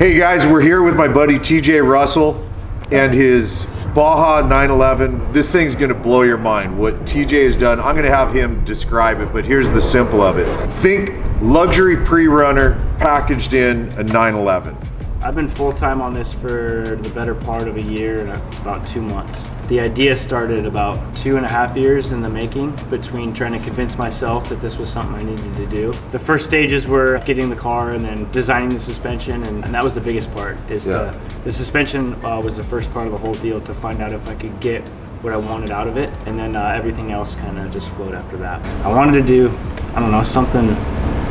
Hey guys, we're here with my buddy TJ Russell and his Baja 911. This thing's gonna blow your mind. What TJ has done, I'm gonna have him describe it, but here's the simple of it. Think luxury pre-runner packaged in a 911. I've been full-time on this for the better part of a year and about 2 months. The idea started about 2.5 years in the making, between trying to convince myself that this was something I needed to do. The first stages were getting the car and then designing the suspension, and that was the biggest part. The suspension was the first part of the whole deal, to find out if I could get what I wanted out of it, and then everything else kind of just flowed after that. I wanted to do, I don't know, something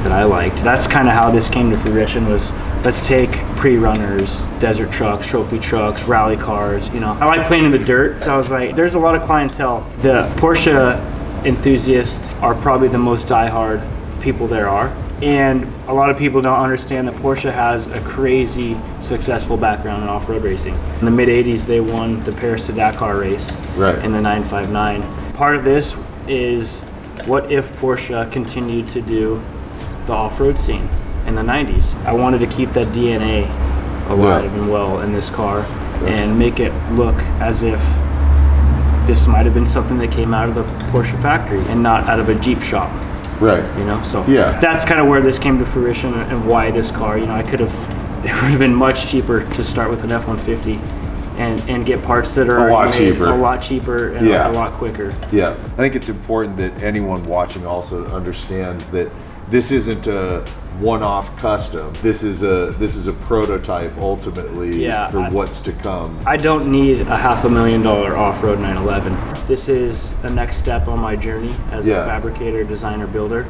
that I liked. That's kind of how this came to fruition, was let's take pre-runners, desert trucks, trophy trucks, rally cars. You know, I like playing in the dirt, so I was like, there's a lot of clientele. The Porsche enthusiasts are probably the most diehard people there are, and a lot of people don't understand that Porsche has a crazy successful background in off-road racing. In the mid-'80s, they won the Paris to Dakar race in the 959. Part of this is, what if Porsche continued to do the off-road scene in the 90s? I wanted to keep that DNA alive and well in this car, and make it look as if this might have been something that came out of the Porsche factory and not out of a Jeep shop. Right. You know, so that's kind of where this came to fruition, and why this car. You know, it would have been much cheaper to start with an F-150 and get parts that are a lot cheaper and a lot quicker. Yeah, I think it's important that anyone watching also understands that this isn't a one-off custom. This is a prototype ultimately for what's to come. I don't need a $500,000 off-road 911. This is the next step on my journey as a fabricator, designer, builder.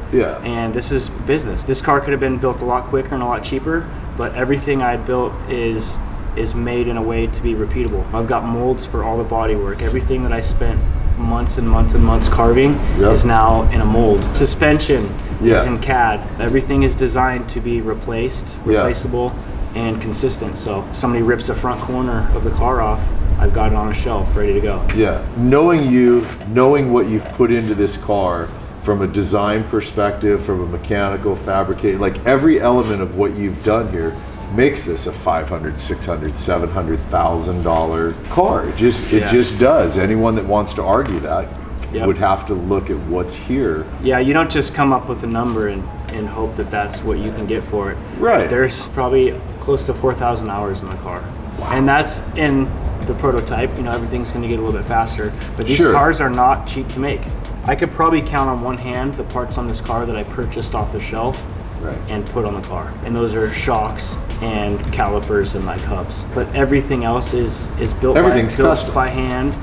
And this is business. This car could have been built a lot quicker and a lot cheaper, but everything I built is made in a way to be repeatable. I've got molds for all the body work. Everything that I spent months and months and months carving is now in a mold. Suspension is in CAD. Everything is designed to be replaceable, and consistent. So if somebody rips the front corner of the car off, I've got it on a shelf ready to go. Knowing you, knowing what you've put into this car from a design perspective, from a mechanical fabricate, like every element of what you've done here makes this a $500,000, $600,000, $700,000 car. It just does. Anyone that wants to argue that would have to look at what's here. Yeah, you don't just come up with a number and hope that that's what you can get for it. Right. There's probably close to 4,000 hours in the car. Wow. And that's in the prototype. You know, everything's going to get a little bit faster, but these cars are not cheap to make. I could probably count on one hand the parts on this car that I purchased off the shelf and put on the car, and those are shocks and calipers and like hubs. But everything else is built by hand,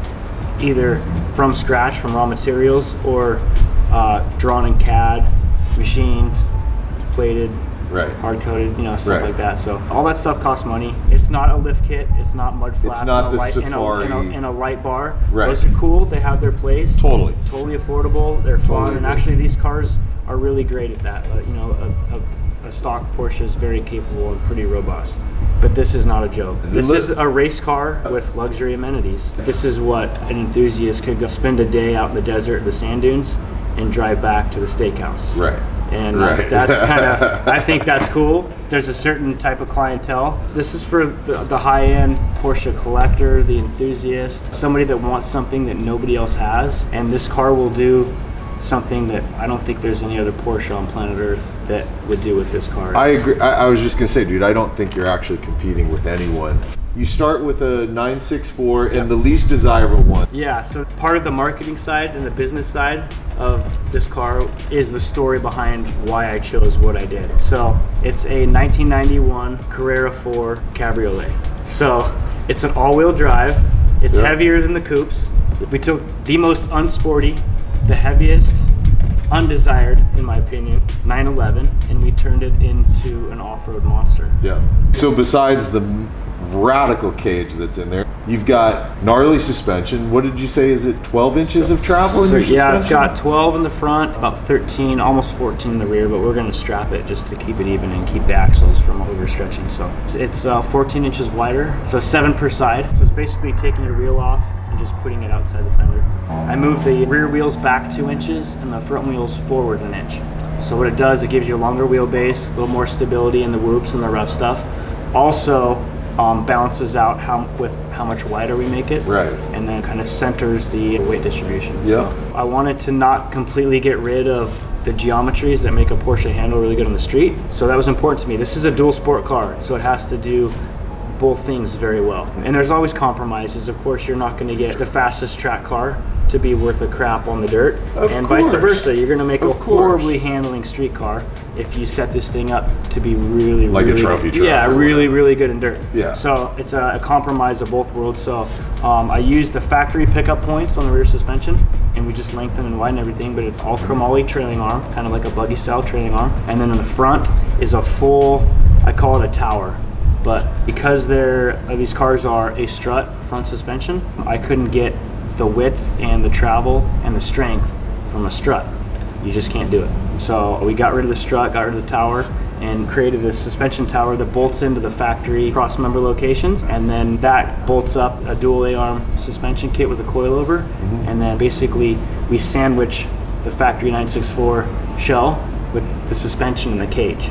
either from scratch, from raw materials, or drawn in CAD, machined, plated, hard-coated, you know, stuff like that. So all that stuff costs money. It's not a lift kit. It's not mud flaps. It's not in a light bar. Those are cool. They have their place. Totally affordable. They're fun, and actually these cars are really great at that. You know, a stock Porsche is very capable and pretty robust. But this is not a joke. This is a race car with luxury amenities. This is what an enthusiast could go spend a day out in the desert, the sand dunes, and drive back to the steakhouse. And that's kind of, I think that's cool. There's a certain type of clientele. This is for the high-end Porsche collector, the enthusiast, somebody that wants something that nobody else has. And this car will do something that I don't think there's any other Porsche on planet Earth that would do with this car. I agree. I was just gonna say, dude, I don't think you're actually competing with anyone. You start with a 964 and the least desirable one. Yeah, so part of the marketing side and the business side of this car is the story behind why I chose what I did. So it's a 1991 Carrera 4 Cabriolet. So it's an all-wheel drive. It's heavier than the coupes. We took the most unsporty, the heaviest, undesired, in my opinion, 911, and we turned it into an off-road monster. So besides the radical cage that's in there, you've got gnarly suspension. What did you say? Is it 12 inches of travel in your suspension? Yeah, it's got 12 in the front, about 13, almost 14 in the rear, but we're going to strap it just to keep it even and keep the axles from overstretching. So it's 14 inches wider, so 7 per side. So it's basically taking your wheel off and just putting it outside the fender. I moved the rear wheels back 2 inches and the front wheels forward 1 inch. So what it does, it gives you a longer wheelbase, a little more stability in the whoops and the rough stuff, also balances out with how much wider we make it, Right. and then kind of centers the weight distribution. Yeah. So I wanted to not completely get rid of the geometries that make a Porsche handle really good on the street, so that was important to me. This is a dual sport car, so it has to do both things very well. And there's always compromises. Of course, you're not going to get the fastest track car to be worth a crap on the dirt, and vice versa. You're going to make a horribly handling street car if you set this thing up to be really, like really, a trophy truck. yeah, really good in dirt. Yeah. So it's a compromise of both worlds. So I used the factory pickup points on the rear suspension, and we just lengthen and widen everything. But it's all chromoly trailing arm, kind of like a buggy style trailing arm. And then in the front is a full, I call it a tower. But because these cars are a strut front suspension, I couldn't get the width and the travel and the strength from a strut. You just can't do it. So we got rid of the strut, got rid of the tower, and created this suspension tower that bolts into the factory cross member locations, and then that bolts up a dual A-arm suspension kit with a coilover, and then basically we sandwich the factory 964 shell with the suspension and the cage.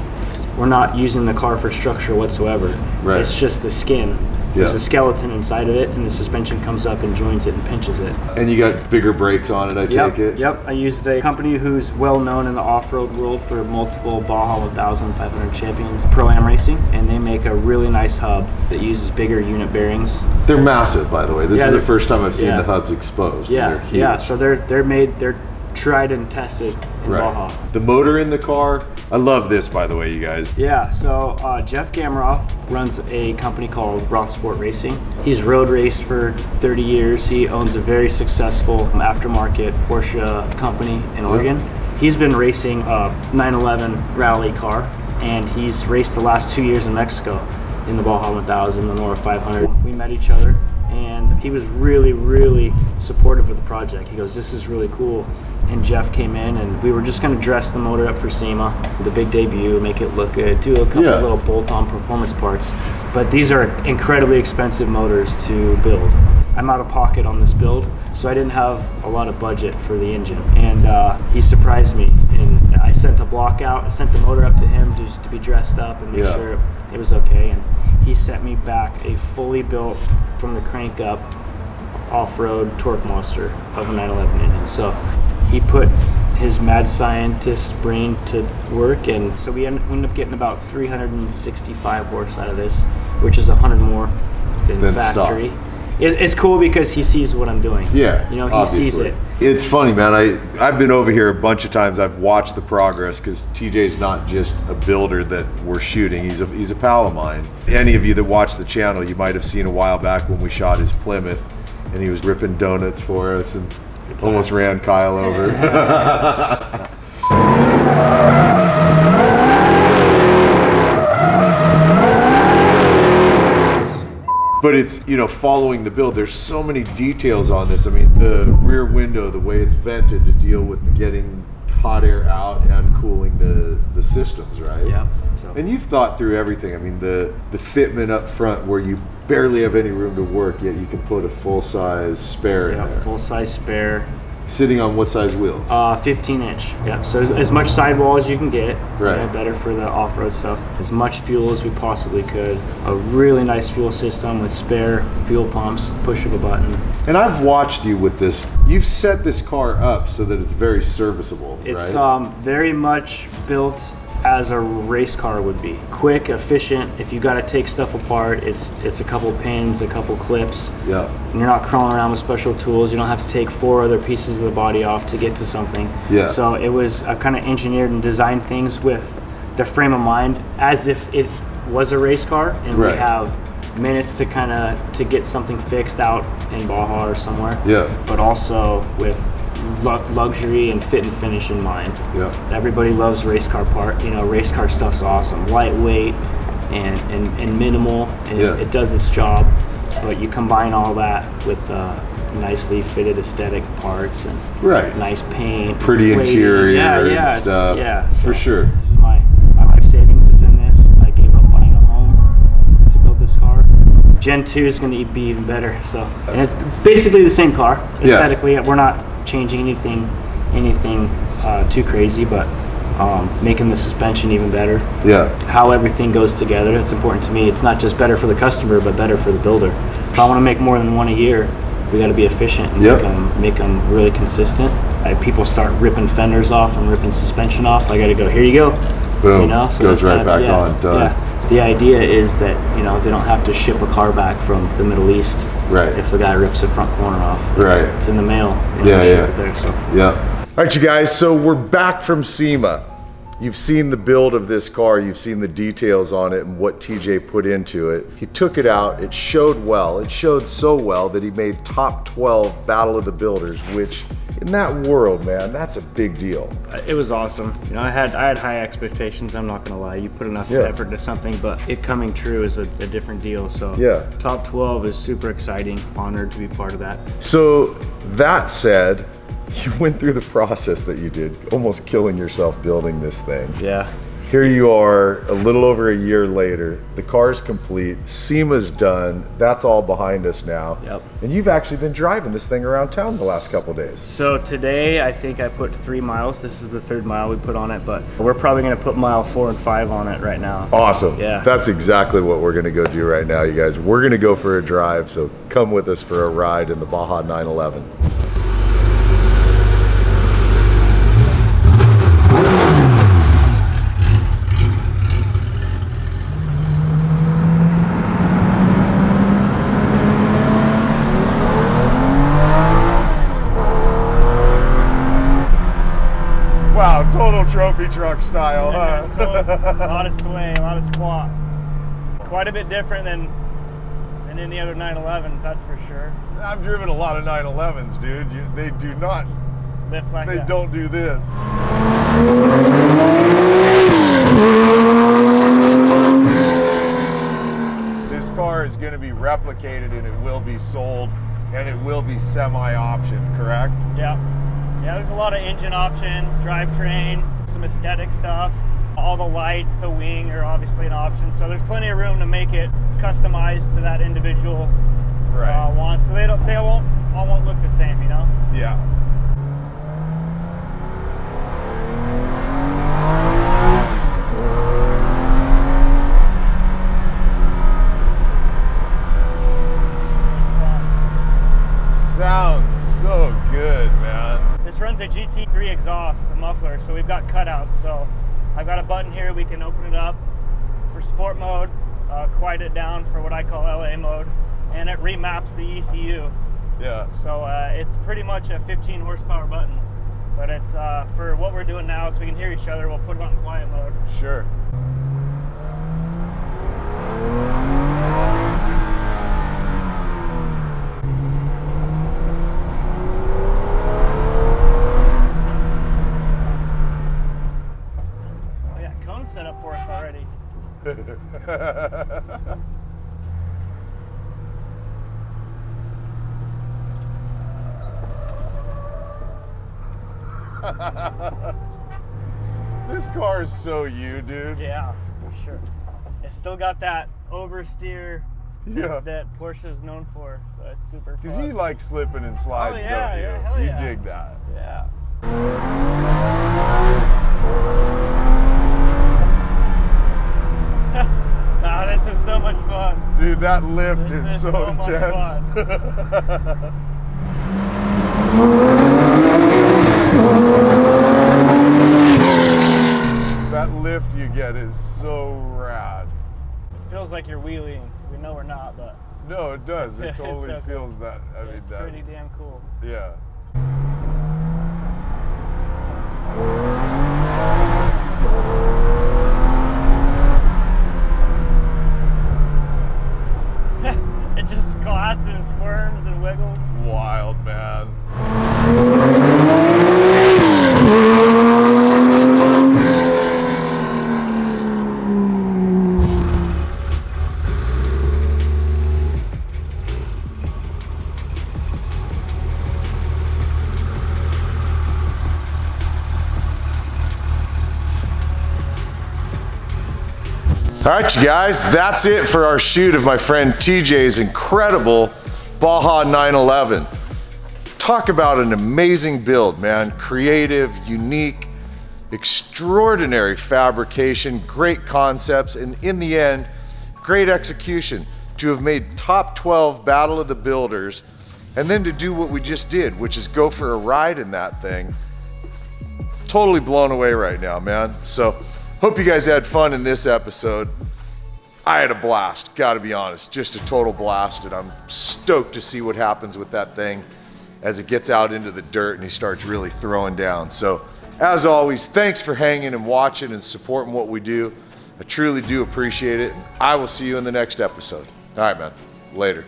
We're not using the car for structure whatsoever. Right. It's just the skin. There's a skeleton inside of it, and the suspension comes up and joins it and pinches it. And you got bigger brakes on it, I take it? Yep. I used a company who's well known in the off-road world for multiple Baja 1500 champions, Pro-Am racing, and they make a really nice hub that uses bigger unit bearings. They're massive, by the way. This is the first time I've seen yeah. the hubs exposed. Yeah, They're huge. yeah. So they're tried and tested in Baja. The motor in the car, I love this, by the way, you guys. Yeah, so Jeff Gamroth runs a company called Roth Sport Racing. He's road raced for 30 years. He owns a very successful aftermarket Porsche company in Oregon. He's been racing a 911 rally car, and he's raced the last 2 years in Mexico in the Baja 1000, the Nora 500. We met each other, and he was really supportive of the project. He goes, "This is really cool." And Jeff came in, and we were just going to dress the motor up for SEMA, the big debut, make it look good, do a couple of little bolt-on performance parts. But these are incredibly expensive motors to build. I'm out of pocket on this build, so I didn't have a lot of budget for the engine. And he surprised me, and I sent a block out. I sent the motor up to him just to be dressed up and make sure it was okay. And he sent me back a fully built, from the crank up, off-road torque monster of a 911 engine. So he put his mad scientist brain to work, and so we ended up getting about 365 horse out of this, which is 100 more than factory. It's cool because he sees what I'm doing. Yeah, you know, he obviously sees it. It's funny, man. I've been over here a bunch of times. I've watched the progress, because TJ's not just a builder that we're shooting. He's a pal of mine. Any of you that watch the channel, you might have seen a while back when we shot his Plymouth, and he was ripping donuts for us and almost ran Kyle over. But it's, you know, following the build, there's so many details on this. I mean, the rear window, the way it's vented to deal with getting hot air out and cooling the systems, right? Yeah. And you've thought through everything. I mean, the fitment up front where you barely have any room to work, yet you can put a full-size spare in there. Full-size spare. Sitting on what size wheel? 15-inch. Yeah. So as much sidewall as you can get. Right. You know, better for the off-road stuff. As much fuel as we possibly could. A really nice fuel system with spare fuel pumps, push of a button. And I've watched you with this. You've set this car up so that it's very serviceable, It's right? very much built as a race car would be. Quick, efficient. If you got to take stuff apart, it's a couple pins, a couple clips. Yeah. And you're not crawling around with special tools. You don't have to take 4 other pieces of the body off to get to something. Yeah. So it was kind of engineered and designed things with the frame of mind as if it was a race car, and we have minutes to to get something fixed out in Baja or somewhere. Yeah. But also with luxury and fit and finish in mind. Yeah. Everybody loves race car race car stuff's awesome. Lightweight and minimal, and it does its job. But you combine all that with nicely fitted aesthetic parts and nice paint, pretty interior and stuff. For sure. This is my life savings is in this. I gave up buying a home to build this car. Gen 2 is going to be even better. So, and it's basically the same car aesthetically. We're not changing anything too crazy, but making the suspension even better. Yeah. How everything goes together, it's important to me. It's not just better for the customer, but better for the builder. If I want to make more than one a year, we got to be efficient and make them really consistent. People start ripping fenders off and ripping suspension off. I got to go, here you go. Boom. You know, so goes right back on. Done. Yeah. The idea is that, you know, they don't have to ship a car back from the Middle East. Right. If the guy rips the front corner off. It's in the mail. Yeah. There, so. Yeah. All right, you guys. So we're back from SEMA. You've seen the build of this car, you've seen the details on it and what TJ put into it. He took it out, it showed well. It showed so well that he made top 12 Battle of the Builders, which in that world, man, that's a big deal. It was awesome. You know, I had high expectations, I'm not gonna lie. You put enough effort into something, but it coming true is a different deal. So top 12 is super exciting, honored to be part of that. So that said, you went through the process that you did, almost killing yourself building this thing. Yeah. Here you are, a little over a year later. The car's complete, SEMA's done. That's all behind us now. Yep. And you've actually been driving this thing around town the last couple days. So today, I think I put 3 miles. This is the 3rd mile we put on it, but we're probably gonna put mile 4 and 5 on it right now. Awesome. Yeah. That's exactly what we're gonna go do right now, you guys. We're gonna go for a drive, so come with us for a ride in the Baja 911. Wow, total trophy truck style, huh? A lot of sway, a lot of squat. Quite a bit different than any other 911, that's for sure. I've driven a lot of 911s, dude. They do not lift like that. They don't do this. This car is going to be replicated and it will be sold and it will be semi-optioned, correct? Yeah. Yeah, there's a lot of engine options, drivetrain, some aesthetic stuff. All the lights, the wing are obviously an option. So there's plenty of room to make it customized to that individual's wants. So they all won't look the same, you know? Yeah. Sounds so good, man. This runs a GT3 exhaust muffler, so we've got cutouts. So I've got a button here, we can open it up for sport mode, quiet it down for what I call LA mode, and it remaps the ECU. Yeah. So it's pretty much a 15 horsepower button, but it's for what we're doing now, so we can hear each other. We'll put it on quiet mode. Sure. Set up for us already. This car is so you, dude. Yeah, for sure. It's still got that oversteer that Porsche is known for, so it's super fun. Because you like slipping and sliding, don't you? Yeah, hell you yeah. dig that. Yeah. Nah, this is so much fun. Dude, that lift is so intense. That lift you get is so rad. It feels like you're wheeling. We know we're not, but... No, it does. It totally so feels cool. That. I mean, it's pretty damn cool. Yeah. It just squats and squirms and wiggles. It's wild, man. All right, you guys, that's it for our shoot of my friend TJ's incredible Baja 911. Talk about an amazing build, man. Creative, unique, extraordinary fabrication, great concepts, and in the end, great execution. To have made top 12 Battle of the Builders, and then to do what we just did, which is go for a ride in that thing. Totally blown away right now, man. So, hope you guys had fun in this episode. I had a blast, gotta be honest, just a total blast, and I'm stoked to see what happens with that thing as it gets out into the dirt and he starts really throwing down. So, as always, thanks for hanging and watching and supporting what we do. I truly do appreciate it, and I will see you in the next episode. All right, man. Later.